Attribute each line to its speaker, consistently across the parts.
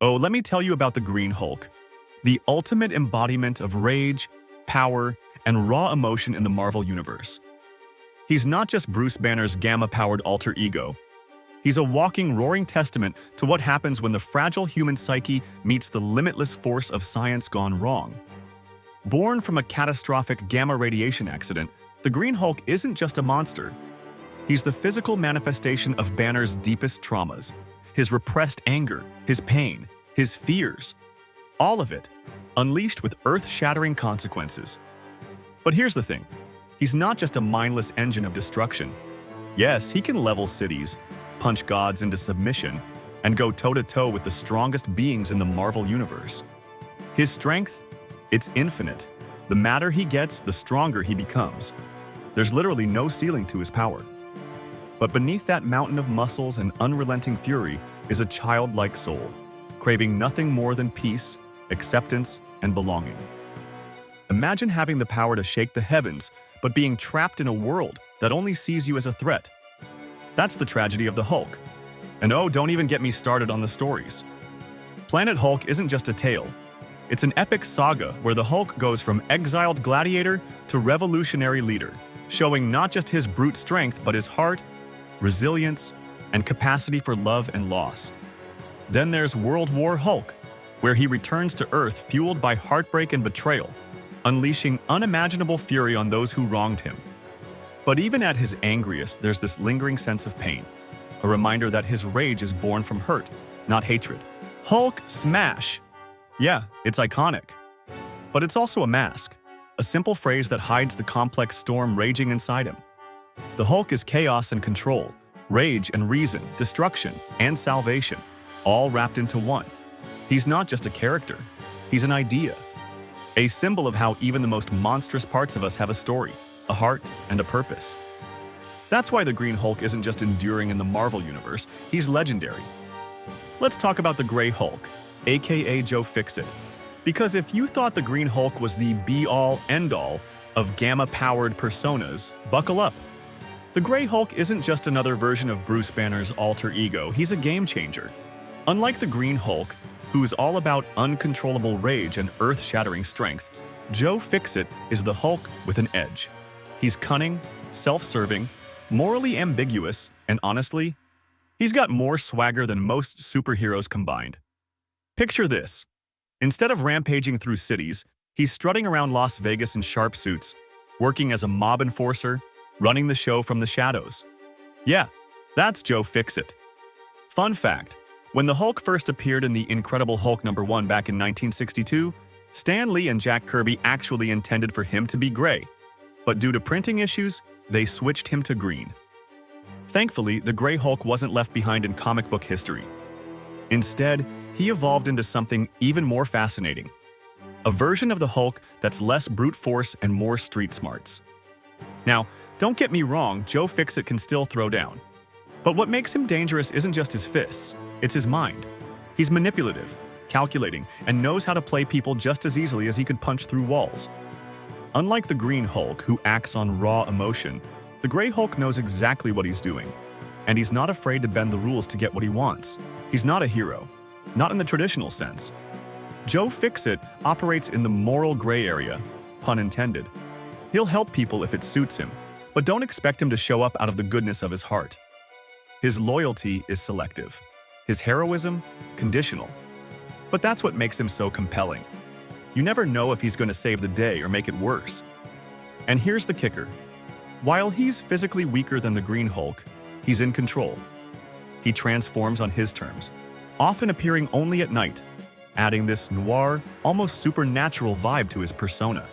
Speaker 1: Oh, let me tell you about the Green Hulk, the ultimate embodiment of rage, power, and raw emotion in the Marvel Universe. He's not just Bruce Banner's gamma-powered alter ego. He's a walking, roaring testament to what happens when the fragile human psyche meets the limitless force of science gone wrong. Born from a catastrophic gamma radiation accident, the Green Hulk isn't just a monster. He's the physical manifestation of Banner's deepest traumas, his repressed anger, his pain, his fears. All of it, unleashed with earth-shattering consequences. But here's the thing. He's not just a mindless engine of destruction. Yes, he can level cities, punch gods into submission, and go toe-to-toe with the strongest beings in the Marvel Universe. His strength? It's infinite. The madder he gets, the stronger he becomes. There's literally no ceiling to his power. But beneath that mountain of muscles and unrelenting fury is a childlike soul, craving nothing more than peace, acceptance, and belonging. Imagine having the power to shake the heavens, but being trapped in a world that only sees you as a threat. That's the tragedy of the Hulk. And oh, don't even get me started on the stories. Planet Hulk isn't just a tale. It's an epic saga where the Hulk goes from exiled gladiator to revolutionary leader, showing not just his brute strength, but his heart, resilience, and capacity for love and loss. Then there's World War Hulk, where he returns to Earth fueled by heartbreak and betrayal, unleashing unimaginable fury on those who wronged him. But even at his angriest, there's this lingering sense of pain, a reminder that his rage is born from hurt, not hatred. Hulk smash! Yeah, it's iconic. But it's also a mask, a simple phrase that hides the complex storm raging inside him. The Hulk is chaos and control, rage and reason, destruction and salvation, all wrapped into one. He's not just a character, he's an idea. A symbol of how even the most monstrous parts of us have a story, a heart, and a purpose. That's why the Green Hulk isn't just enduring in the Marvel Universe, he's legendary. Let's talk about the Grey Hulk, aka Joe Fixit. Because if you thought the Green Hulk was the be-all, end-all of gamma-powered personas, buckle up. The Grey Hulk isn't just another version of Bruce Banner's alter ego, he's a game-changer. Unlike the Green Hulk, who's all about uncontrollable rage and earth-shattering strength, Joe Fixit is the Hulk with an edge. He's cunning, self-serving, morally ambiguous, and honestly, he's got more swagger than most superheroes combined. Picture this. Instead of rampaging through cities, he's strutting around Las Vegas in sharp suits, working as a mob enforcer, running the show from the shadows. Yeah, that's Joe Fixit. Fun fact, when the Hulk first appeared in The Incredible Hulk #1 back in 1962, Stan Lee and Jack Kirby actually intended for him to be gray, but due to printing issues, they switched him to green. Thankfully, the Grey Hulk wasn't left behind in comic book history. Instead, he evolved into something even more fascinating. A version of the Hulk that's less brute force and more street smarts. Now, don't get me wrong, Joe Fixit can still throw down. But what makes him dangerous isn't just his fists, it's his mind. He's manipulative, calculating, and knows how to play people just as easily as he could punch through walls. Unlike the Green Hulk, who acts on raw emotion, the Grey Hulk knows exactly what he's doing. And he's not afraid to bend the rules to get what he wants. He's not a hero, not in the traditional sense. Joe Fixit operates in the moral gray area, pun intended. He'll help people if it suits him, but don't expect him to show up out of the goodness of his heart. His loyalty is selective, his heroism, conditional. But that's what makes him so compelling. You never know if he's going to save the day or make it worse. And here's the kicker. While he's physically weaker than the Green Hulk, he's in control. He transforms on his terms, often appearing only at night, adding this noir, almost supernatural vibe to his persona.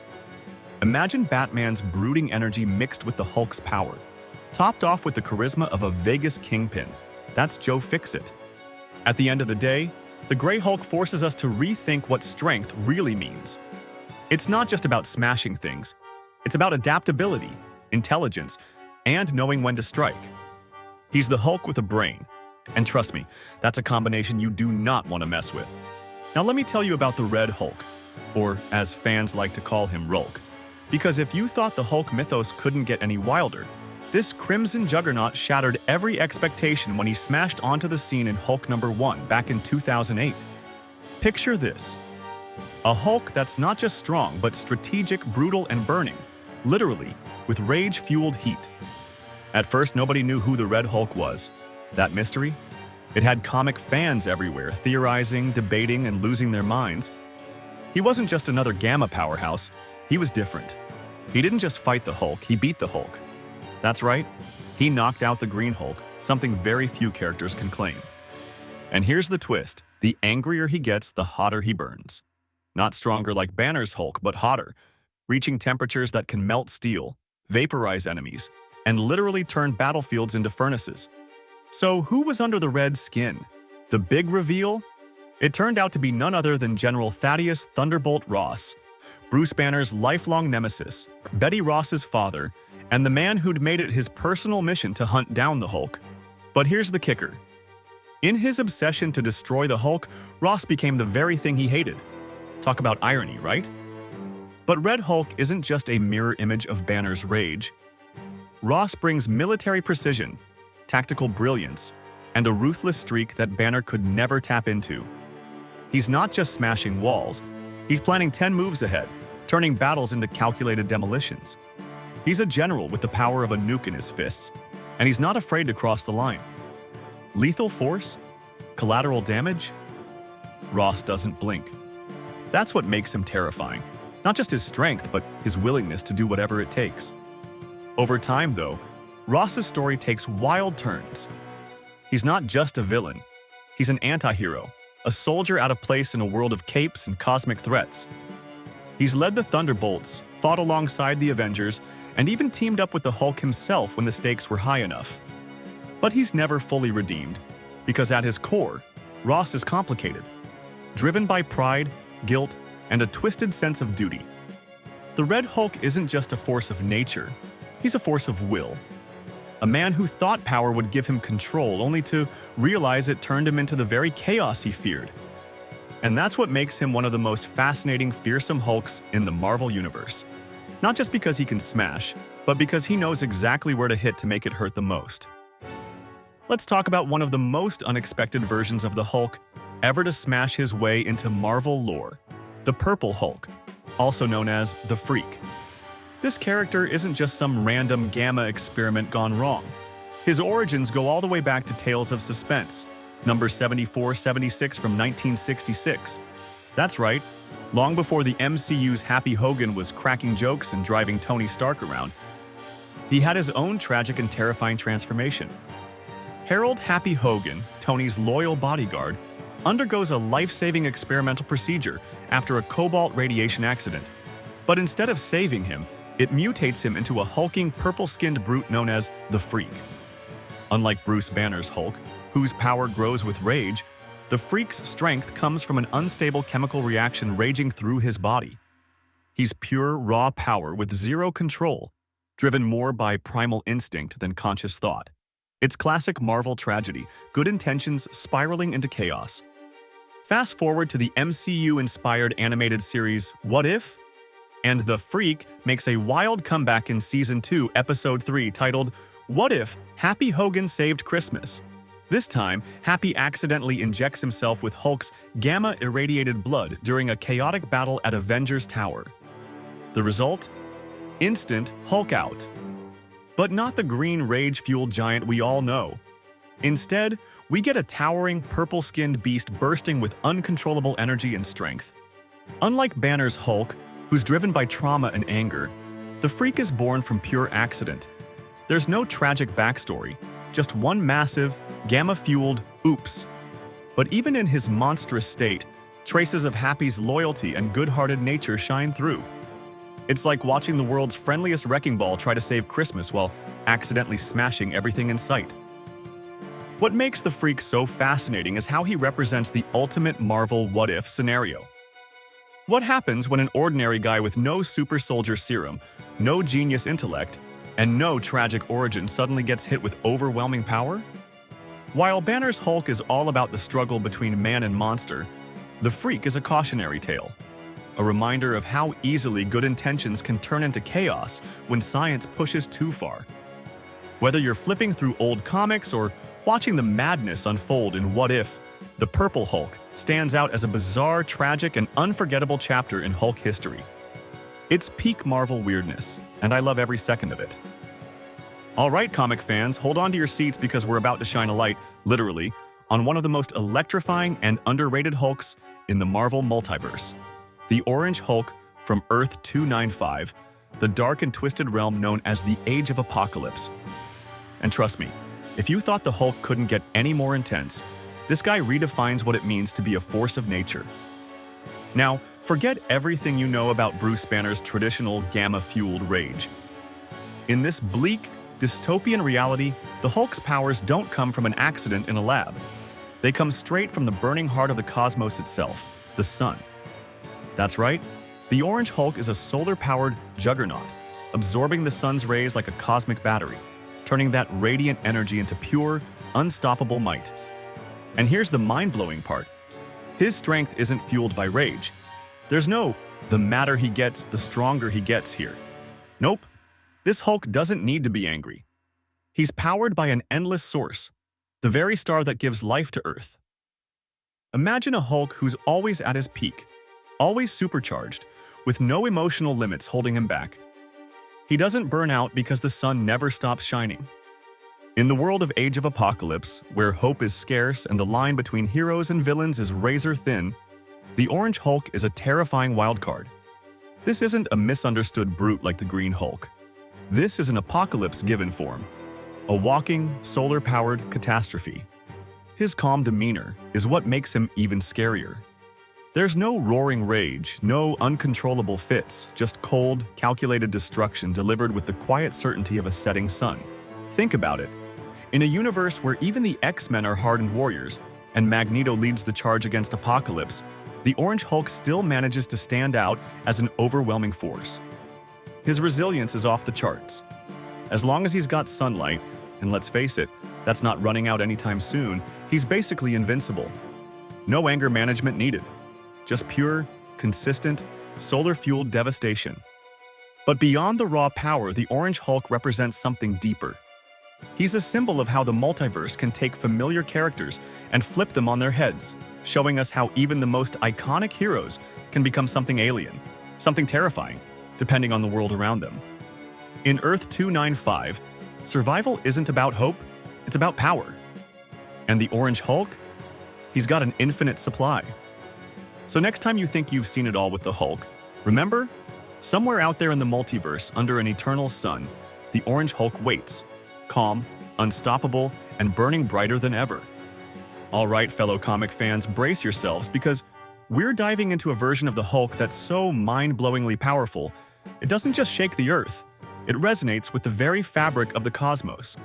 Speaker 1: Imagine Batman's brooding energy mixed with the Hulk's power, topped off with the charisma of a Vegas kingpin. That's Joe Fixit. At the end of the day, the Grey Hulk forces us to rethink what strength really means. It's not just about smashing things. It's about adaptability, intelligence, and knowing when to strike. He's the Hulk with a brain. And trust me, that's a combination you do not want to mess with. Now let me tell you about the Red Hulk, or as fans like to call him, Rulk. Because if you thought the Hulk mythos couldn't get any wilder, this crimson juggernaut shattered every expectation when he smashed onto the scene in Hulk #1 back in 2008. Picture this: a Hulk that's not just strong, but strategic, brutal, and burning, literally, with rage-fueled heat. At first, nobody knew who the Red Hulk was. That mystery? It had comic fans everywhere, theorizing, debating, and losing their minds. He wasn't just another gamma powerhouse, he was different. He didn't just fight the Hulk, he beat the Hulk. That's right, he knocked out the Green Hulk, something very few characters can claim. And here's the twist: the angrier he gets, the hotter he burns. Not stronger like Banner's Hulk, but hotter, reaching temperatures that can melt steel, vaporize enemies, and literally turn battlefields into furnaces. So who was under the red skin? The big reveal? It turned out to be none other than General Thaddeus Thunderbolt Ross, Bruce Banner's lifelong nemesis, Betty Ross's father, and the man who'd made it his personal mission to hunt down the Hulk. But here's the kicker. In his obsession to destroy the Hulk, Ross became the very thing he hated. Talk about irony, right? But Red Hulk isn't just a mirror image of Banner's rage. Ross brings military precision, tactical brilliance, and a ruthless streak that Banner could never tap into. He's not just smashing walls, he's planning 10 moves ahead, turning battles into calculated demolitions. He's a general with the power of a nuke in his fists, and he's not afraid to cross the line. Lethal force? Collateral damage? Ross doesn't blink. That's what makes him terrifying. Not just his strength, but his willingness to do whatever it takes. Over time, though, Ross's story takes wild turns. He's not just a villain. He's an anti-hero, a soldier out of place in a world of capes and cosmic threats. He's led the Thunderbolts, fought alongside the Avengers, and even teamed up with the Hulk himself when the stakes were high enough. But he's never fully redeemed, because at his core, Ross is complicated, driven by pride, guilt, and a twisted sense of duty. The Red Hulk isn't just a force of nature, he's a force of will. A man who thought power would give him control, only to realize it turned him into the very chaos he feared. And that's what makes him one of the most fascinating, fearsome Hulks in the Marvel Universe. Not just because he can smash, but because he knows exactly where to hit to make it hurt the most. Let's talk about one of the most unexpected versions of the Hulk ever to smash his way into Marvel lore, the Purple Hulk, also known as the Freak. This character isn't just some random gamma experiment gone wrong. His origins go all the way back to Tales of Suspense, number 7476 from 1966. That's right, long before the MCU's Happy Hogan was cracking jokes and driving Tony Stark around, he had his own tragic and terrifying transformation. Harold Happy Hogan, Tony's loyal bodyguard, undergoes a life-saving experimental procedure after a cobalt radiation accident. But instead of saving him, it mutates him into a hulking, purple-skinned brute known as the Freak. Unlike Bruce Banner's Hulk, whose power grows with rage, the Freak's strength comes from an unstable chemical reaction raging through his body. He's pure, raw power with zero control, driven more by primal instinct than conscious thought. It's classic Marvel tragedy, good intentions spiraling into chaos. Fast forward to the MCU-inspired animated series What If? And the Freak makes a wild comeback in Season 2, Episode 3, titled What If Happy Hogan Saved Christmas? This time, Happy accidentally injects himself with Hulk's gamma-irradiated blood during a chaotic battle at Avengers Tower. The result? Instant Hulk out. But not the green rage-fueled giant we all know. Instead, we get a towering, purple-skinned beast bursting with uncontrollable energy and strength. Unlike Banner's Hulk, who's driven by trauma and anger, the Freak is born from pure accident. There's no tragic backstory, just one massive, gamma-fueled oops. But even in his monstrous state, traces of Happy's loyalty and good-hearted nature shine through. It's like watching the world's friendliest wrecking ball try to save Christmas while accidentally smashing everything in sight. What makes the Freak so fascinating is how he represents the ultimate Marvel what-if scenario. What happens when an ordinary guy with no super soldier serum, no genius intellect, and no tragic origin suddenly gets hit with overwhelming power? While Banner's Hulk is all about the struggle between man and monster, the Freak is a cautionary tale, a reminder of how easily good intentions can turn into chaos when science pushes too far. Whether you're flipping through old comics or watching the madness unfold in What If, The Purple Hulk stands out as a bizarre, tragic, and unforgettable chapter in Hulk history. It's peak Marvel weirdness, and I love every second of it. Alright, comic fans, hold on to your seats because we're about to shine a light, literally, on one of the most electrifying and underrated Hulks in the Marvel multiverse. The Orange Hulk from Earth 295, the dark and twisted realm known as the Age of Apocalypse. And trust me, if you thought the Hulk couldn't get any more intense, this guy redefines what it means to be a force of nature. Now, forget everything you know about Bruce Banner's traditional gamma-fueled rage. In this bleak, dystopian reality, the Hulk's powers don't come from an accident in a lab. They come straight from the burning heart of the cosmos itself, the sun. That's right, the Orange Hulk is a solar-powered juggernaut, absorbing the sun's rays like a cosmic battery, turning that radiant energy into pure, unstoppable might. And here's the mind-blowing part. His strength isn't fueled by rage. There's no, the madder he gets, the stronger he gets here. Nope. This Hulk doesn't need to be angry. He's powered by an endless source, the very star that gives life to Earth. Imagine a Hulk who's always at his peak, always supercharged, with no emotional limits holding him back. He doesn't burn out because the sun never stops shining. In the world of Age of Apocalypse, where hope is scarce and the line between heroes and villains is razor thin, the Orange Hulk is a terrifying wildcard. This isn't a misunderstood brute like the Green Hulk. This is an apocalypse given form, a walking, solar-powered catastrophe. His calm demeanor is what makes him even scarier. There's no roaring rage, no uncontrollable fits, just cold, calculated destruction delivered with the quiet certainty of a setting sun. Think about it. In a universe where even the X-Men are hardened warriors, and Magneto leads the charge against Apocalypse, the Orange Hulk still manages to stand out as an overwhelming force. His resilience is off the charts. As long as he's got sunlight, and let's face it, that's not running out anytime soon, he's basically invincible. No anger management needed. Just pure, consistent, solar-fueled devastation. But beyond the raw power, the Orange Hulk represents something deeper. He's a symbol of how the multiverse can take familiar characters and flip them on their heads, showing us how even the most iconic heroes can become something alien, something terrifying, depending on the world around them. In Earth 295, survival isn't about hope, it's about power. And the Orange Hulk? He's got an infinite supply. So next time you think you've seen it all with the Hulk, remember, somewhere out there in the multiverse under an eternal sun, the Orange Hulk waits, calm, unstoppable, and burning brighter than ever. All right, fellow comic fans, brace yourselves because we're diving into a version of the Hulk that's so mind-blowingly powerful, it doesn't just shake the Earth, it resonates with the very fabric of the cosmos.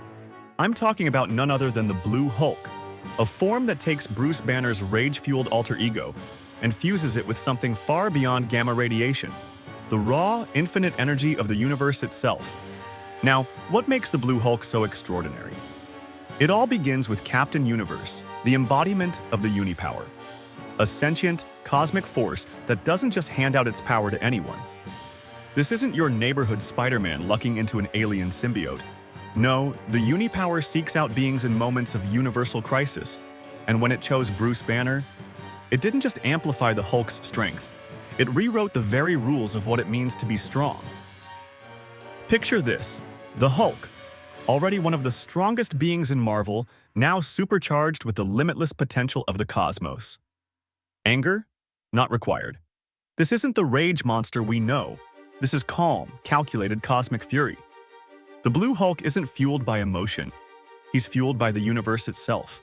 Speaker 1: I'm talking about none other than the Blue Hulk, a form that takes Bruce Banner's rage-fueled alter ego and fuses it with something far beyond gamma radiation, the raw, infinite energy of the universe itself. Now, what makes the Blue Hulk so extraordinary? It all begins with Captain Universe, the embodiment of the Unipower, a sentient, cosmic force that doesn't just hand out its power to anyone. This isn't your neighborhood Spider-Man lucking into an alien symbiote. No, the Unipower seeks out beings in moments of universal crisis, and when it chose Bruce Banner, it didn't just amplify the Hulk's strength, it rewrote the very rules of what it means to be strong. Picture this, the Hulk, already one of the strongest beings in Marvel, now supercharged with the limitless potential of the cosmos. Anger? Not required. This isn't the rage monster we know. This is calm, calculated cosmic fury. The Blue Hulk isn't fueled by emotion. He's fueled by the universe itself.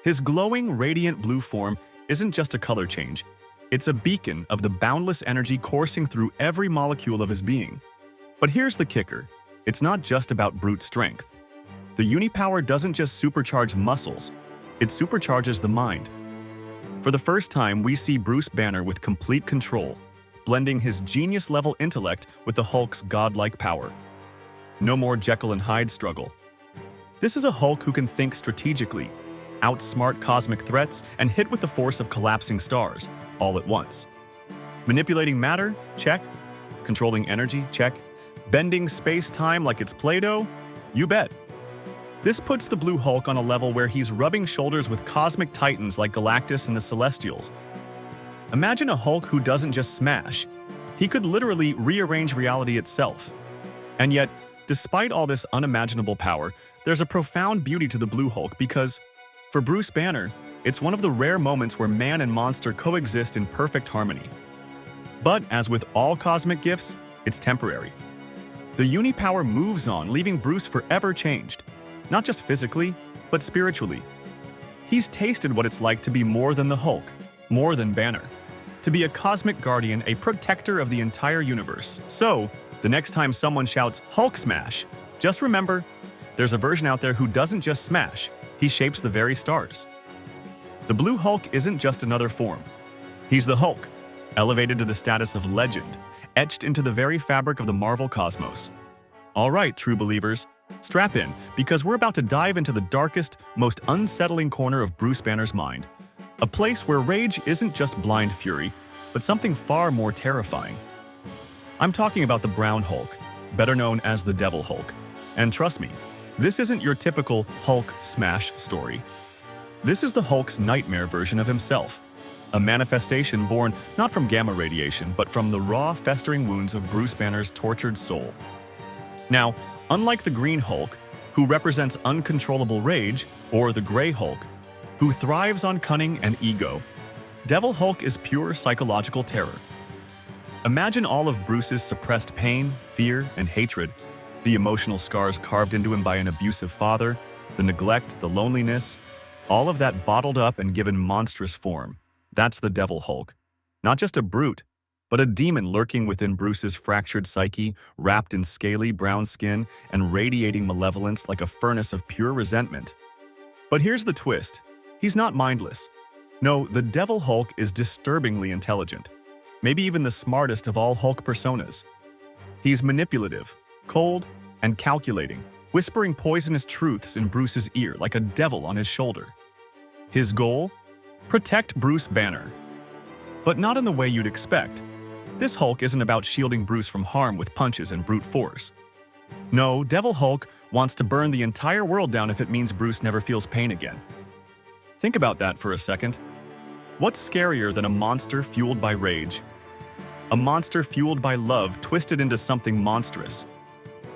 Speaker 1: His glowing, radiant blue form isn't just a color change. It's a beacon of the boundless energy coursing through every molecule of his being. But here's the kicker. It's not just about brute strength. The Unipower doesn't just supercharge muscles, it supercharges the mind. For the first time, we see Bruce Banner with complete control, blending his genius-level intellect with the Hulk's godlike power. No more Jekyll and Hyde struggle. This is a Hulk who can think strategically, outsmart cosmic threats, and hit with the force of collapsing stars, all at once. Manipulating matter? Check. Controlling energy? Check. Bending space-time like it's Play-Doh? You bet. This puts the Blue Hulk on a level where he's rubbing shoulders with cosmic titans like Galactus and the Celestials. Imagine a Hulk who doesn't just smash. He could literally rearrange reality itself. And yet, despite all this unimaginable power, there's a profound beauty to the Blue Hulk because, for Bruce Banner, it's one of the rare moments where man and monster coexist in perfect harmony. But as with all cosmic gifts, it's temporary. The Unipower moves on, leaving Bruce forever changed, not just physically, but spiritually. He's tasted what it's like to be more than the Hulk, more than Banner, to be a cosmic guardian, a protector of the entire universe. So, the next time someone shouts Hulk smash, just remember, there's a version out there who doesn't just smash, he shapes the very stars. The Blue Hulk isn't just another form. He's the Hulk, elevated to the status of legend, etched into the very fabric of the Marvel cosmos. All right, true believers, strap in, because we're about to dive into the darkest, most unsettling corner of Bruce Banner's mind. A place where rage isn't just blind fury, but something far more terrifying. I'm talking about the Brown Hulk, better known as the Devil Hulk. And trust me, this isn't your typical Hulk smash story. This is the Hulk's nightmare version of himself, a manifestation born not from gamma radiation, but from the raw, festering wounds of Bruce Banner's tortured soul. Now, unlike the Green Hulk, who represents uncontrollable rage, or the Gray Hulk, who thrives on cunning and ego, Devil Hulk is pure psychological terror. Imagine all of Bruce's suppressed pain, fear, and hatred, the emotional scars carved into him by an abusive father, the neglect, the loneliness, all of that bottled up and given monstrous form. That's the Devil Hulk. Not just a brute, but a demon lurking within Bruce's fractured psyche, wrapped in scaly brown skin and radiating malevolence like a furnace of pure resentment. But here's the twist. He's not mindless. No, the Devil Hulk is disturbingly intelligent, maybe even the smartest of all Hulk personas. He's manipulative, cold, and calculating, whispering poisonous truths in Bruce's ear like a devil on his shoulder. His goal? Protect Bruce Banner. But not in the way you'd expect. This Hulk isn't about shielding Bruce from harm with punches and brute force. No, Devil Hulk wants to burn the entire world down if it means Bruce never feels pain again. Think about that for a second. What's scarier than a monster fueled by rage? A monster fueled by love twisted into something monstrous.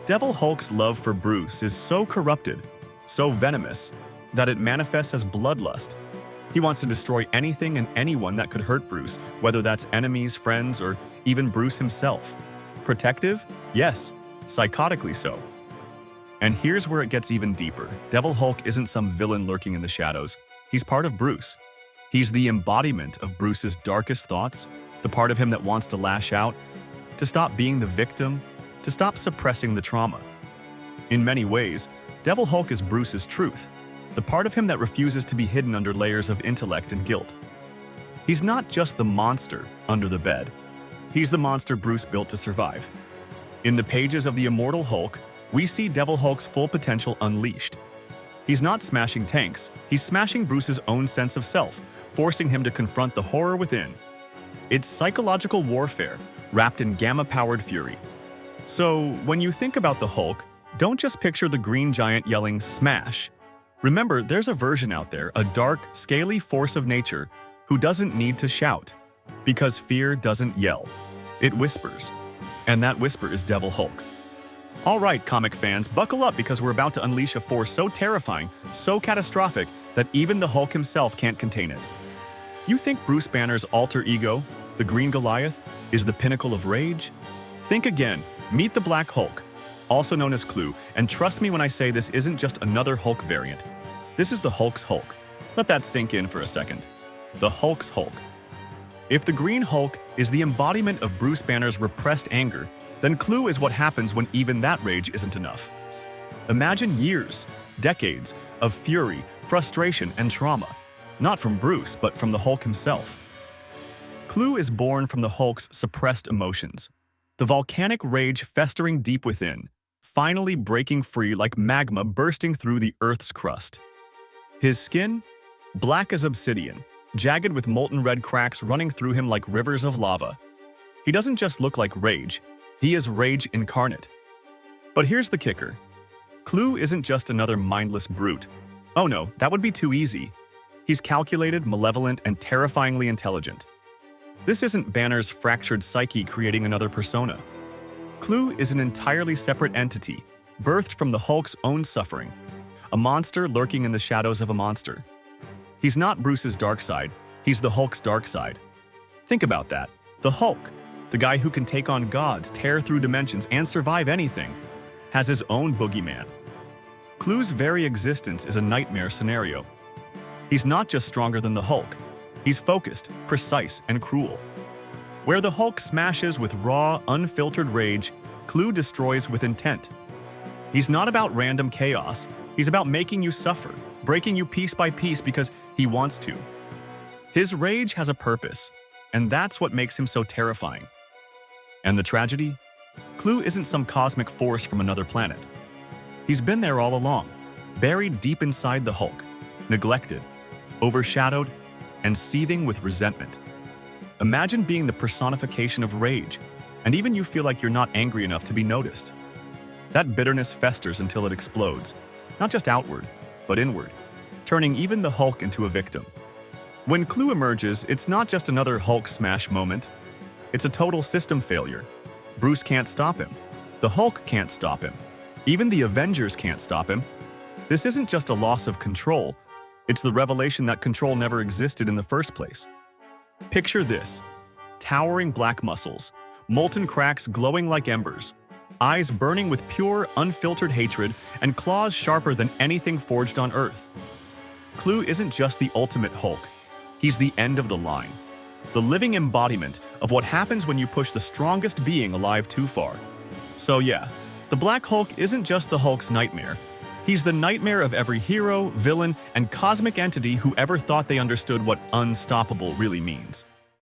Speaker 1: Devil Hulk's love for Bruce is so corrupted, so venomous, that it manifests as bloodlust. He wants to destroy anything and anyone that could hurt Bruce, whether that's enemies, friends, or even Bruce himself. Protective? Yes, psychotically so. And here's where it gets even deeper. Devil Hulk isn't some villain lurking in the shadows. He's part of Bruce. He's the embodiment of Bruce's darkest thoughts, the part of him that wants to lash out, to stop being the victim, to stop suppressing the trauma. In many ways, Devil Hulk is Bruce's truth, the part of him that refuses to be hidden under layers of intellect and guilt. He's not just the monster under the bed. He's the monster Bruce built to survive. In the pages of the Immortal Hulk, we see Devil Hulk's full potential unleashed. He's not smashing tanks, he's smashing Bruce's own sense of self, forcing him to confront the horror within. It's psychological warfare, wrapped in gamma-powered fury. So, when you think about the Hulk, don't just picture the green giant yelling, "Smash!" Remember, there's a version out there, a dark, scaly force of nature who doesn't need to shout, because fear doesn't yell. It whispers. And that whisper is Devil Hulk. All right, comic fans, buckle up because we're about to unleash a force so terrifying, so catastrophic, that even the Hulk himself can't contain it. You think Bruce Banner's alter ego, the Green Goliath, is the pinnacle of rage? Think again. Meet the Black Hulk, also known as Clue, and trust me when I say this isn't just another Hulk variant. This is the Hulk's Hulk. Let that sink in for a second. The Hulk's Hulk. If the Green Hulk is the embodiment of Bruce Banner's repressed anger, then Clue is what happens when even that rage isn't enough. Imagine years, decades, of fury, frustration, and trauma, not from Bruce, but from the Hulk himself. Clue is born from the Hulk's suppressed emotions, the volcanic rage festering deep within, finally breaking free like magma bursting through the Earth's crust. His skin? Black as obsidian, jagged with molten red cracks running through him like rivers of lava. He doesn't just look like rage, he is rage incarnate. But here's the kicker. Clue isn't just another mindless brute. Oh no, that would be too easy. He's calculated, malevolent, and terrifyingly intelligent. This isn't Banner's fractured psyche creating another persona. Clue is an entirely separate entity, birthed from the Hulk's own suffering, a monster lurking in the shadows of a monster. He's not Bruce's dark side, he's the Hulk's dark side. Think about that. The Hulk, the guy who can take on gods, tear through dimensions, and survive anything, has his own boogeyman. Clue's very existence is a nightmare scenario. He's not just stronger than the Hulk, he's focused, precise, and cruel. Where the Hulk smashes with raw, unfiltered rage, Clue destroys with intent. He's not about random chaos, he's about making you suffer, breaking you piece by piece because he wants to. His rage has a purpose, and that's what makes him so terrifying. And the tragedy? Clue isn't some cosmic force from another planet. He's been there all along, buried deep inside the Hulk, neglected, overshadowed, and seething with resentment. Imagine being the personification of rage, and even you feel like you're not angry enough to be noticed. That bitterness festers until it explodes, not just outward, but inward, turning even the Hulk into a victim. When Clue emerges, it's not just another Hulk smash moment. It's a total system failure. Bruce can't stop him. The Hulk can't stop him. Even the Avengers can't stop him. This isn't just a loss of control. It's the revelation that control never existed in the first place. Picture this: towering black muscles, molten cracks glowing like embers, eyes burning with pure, unfiltered hatred, and claws sharper than anything forged on Earth. Clue isn't just the ultimate Hulk. He's the end of the line, the living embodiment of what happens when you push the strongest being alive too far. So yeah, the Black Hulk isn't just the Hulk's nightmare. He's the nightmare of every hero, villain, and cosmic entity who ever thought they understood what unstoppable really means.